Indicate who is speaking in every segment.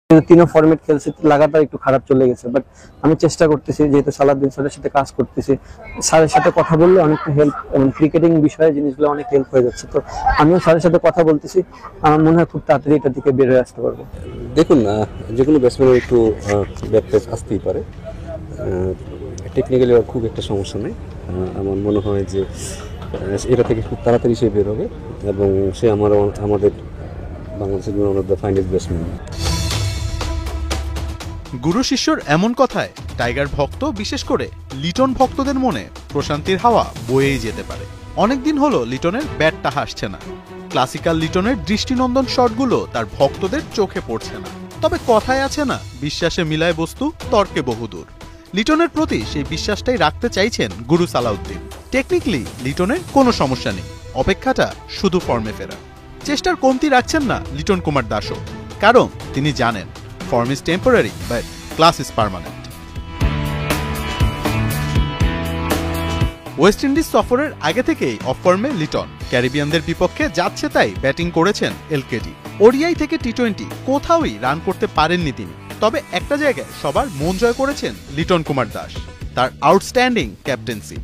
Speaker 1: তিনও format খেলছে, লাগাতার একটু খারাপ চলে গেছে। বাট আমি চেষ্টা করতেছি, যেহেতু সালাউদ্দিন স্যারের সাথে কাজ করতেছি, স্যারের সাথে কথা বললে অনেকটা হেল্প, এবং ক্রিকেটিং বিষয়ে জিনিসগুলো অনেক হেল্প হয়ে যাচ্ছে। তো আমিও স্যারের সাথে কথা বলতেছি, আমার মনে হয় খুব তাড়াতাড়ি এটার দিকে বের হয়ে আসতে পারবো।
Speaker 2: দেখুন, যে কোনো ব্যাটসম্যানের একটু ব্যাট আসতেই পারে, টেকনিক্যালি খুব একটা সমস্যা নেই। আমার মনে হয় যে এটা থেকে খুব তাড়াতাড়ি সে বের হবে, এবং সে আমাদের বাংলাদেশের one of the finest batsman.
Speaker 3: গুরু শিষ্যর এমন কথায় টাইগার ভক্ত, বিশেষ করে লিটন ভক্তদের মনে প্রশান্তির হাওয়া বয়েই যেতে পারে। অনেকদিন হলো লিটনের ব্যাটটা হাসছে না। ক্লাসিক্যাল লিটনের দৃষ্টিনন্দন শটগুলো তার ভক্তদের চোখে পড়ছে না। তবে কথায় আছে না, বিশ্বাসে মিলায় বস্তু, তর্কে বহুদূর। লিটনের প্রতি সেই বিশ্বাসটাই রাখতে চাইছেন গুরু সালাউদ্দিন। টেকনিক্যালি লিটনের কোনো সমস্যা নেই, অপেক্ষাটা শুধু ফর্মে ফেরা। চেষ্টার কমতি রাখছেন না লিটন কুমার দাসও, কারণ তিনি জানেন form is temporary but class is permanent. West Indies সফরের আগে থেকেই অফ ফর্মে লিটন। ক্যারিবিয়ানদের বিপক্ষে যাচ্ছে তাই ব্যাটিং করেছেন এলকেডি। ওডিআই থেকে টি-20 কোথাওই রান করতে পারেননি তিনি। তবে একটা জায়গায় সবার মন জয় করেছেন লিটন কুমার দাস, তার আউটস্ট্যান্ডিং ক্যাপ্টেন্সি।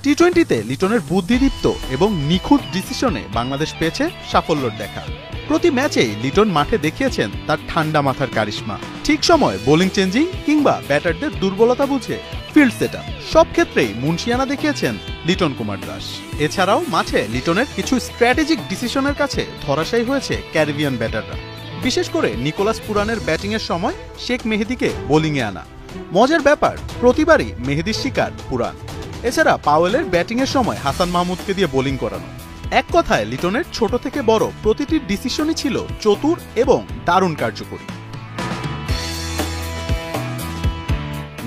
Speaker 3: টি-20তে লিটনের বুদ্ধিদীপ্ত এবং নিখুঁত ডিসিশনে বাংলাদেশ পেয়েছে সাফল্যর দেখা। প্রতি ম্যাচেই লিটন মাঠে দেখিয়েছেন তার ঠান্ডা মাথার কারিশমা। ঠিক সময় বোলিং চেঞ্জিং কিংবা ব্যাটারদের দুর্বলতা বুঝে ফিল্ড সেটআপ, সব ক্ষেত্রেই মুনশিয়ানা দেখিয়েছেন লিটন কুমার দাস। এছাড়াও মাঠে লিটনের কিছু স্ট্র্যাটেজিক ডিসিশনের কাছে ধরাশায়ী হয়েছে ক্যারিবিয়ান ব্যাটাররা। বিশেষ করে নিকোলাস পুরানের ব্যাটিংয়ের সময় শেখ মেহেদীকে বোলিংয়ে আনা। মজার ব্যাপার, প্রতিবারই মেহেদীর শিকার পুরান। এছাড়া পাওয়েলের ব্যাটিংয়ের সময় হাসান মাহমুদকে দিয়ে বোলিং করানো। এক কথায় লিটনের ছোট থেকে বড় প্রতিটি ডিসিশনই ছিল চতুর এবং দারুণ কার্যকরী।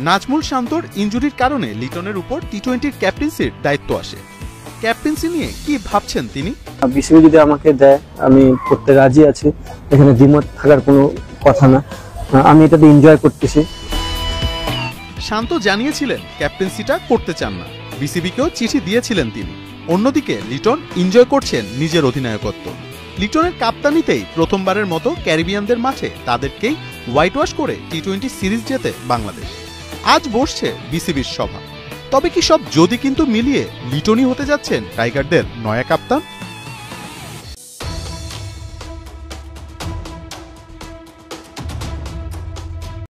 Speaker 3: নাজমুল শান্তর ইনজুরির কারণে লিটনের উপর টি-20 ক্যাপ্টেন্সির দায়িত্ব আসে। ক্যাপ্টেন্সি নিয়ে কি ভাবছেন তিনি?
Speaker 1: বিসিবি যদি আমাকে দেয়, আমি করতে রাজি আছি, এখানে দ্বিমত থাকার কোনো কথা না। আমি এটাতে এনজয় করতেছি।
Speaker 3: শান্ত জানিয়েছিলেন ক্যাপ্টেন্সিটা করতে চান না, বিসিবিকেও চিঠি দিয়েছিলেন তিনি। অন্যদিকে লিটন এনজয় করছেন নিজের অধিনায়কত্ব। লিটনের কাপ্তানিতেই প্রথমবারের মতো ক্যারিবিয়ানদের মাঠে তাদেরকেই হোয়াইট ওয়াশ করে টি-20 সিরিজ জেতে বাংলাদেশ। আজ বসছে বিসিবির সভা। তবে কি সব যদি কিন্তু মিলিয়ে লিটনই হতে যাচ্ছেন টাইগারদের নয়া কাপ্তান?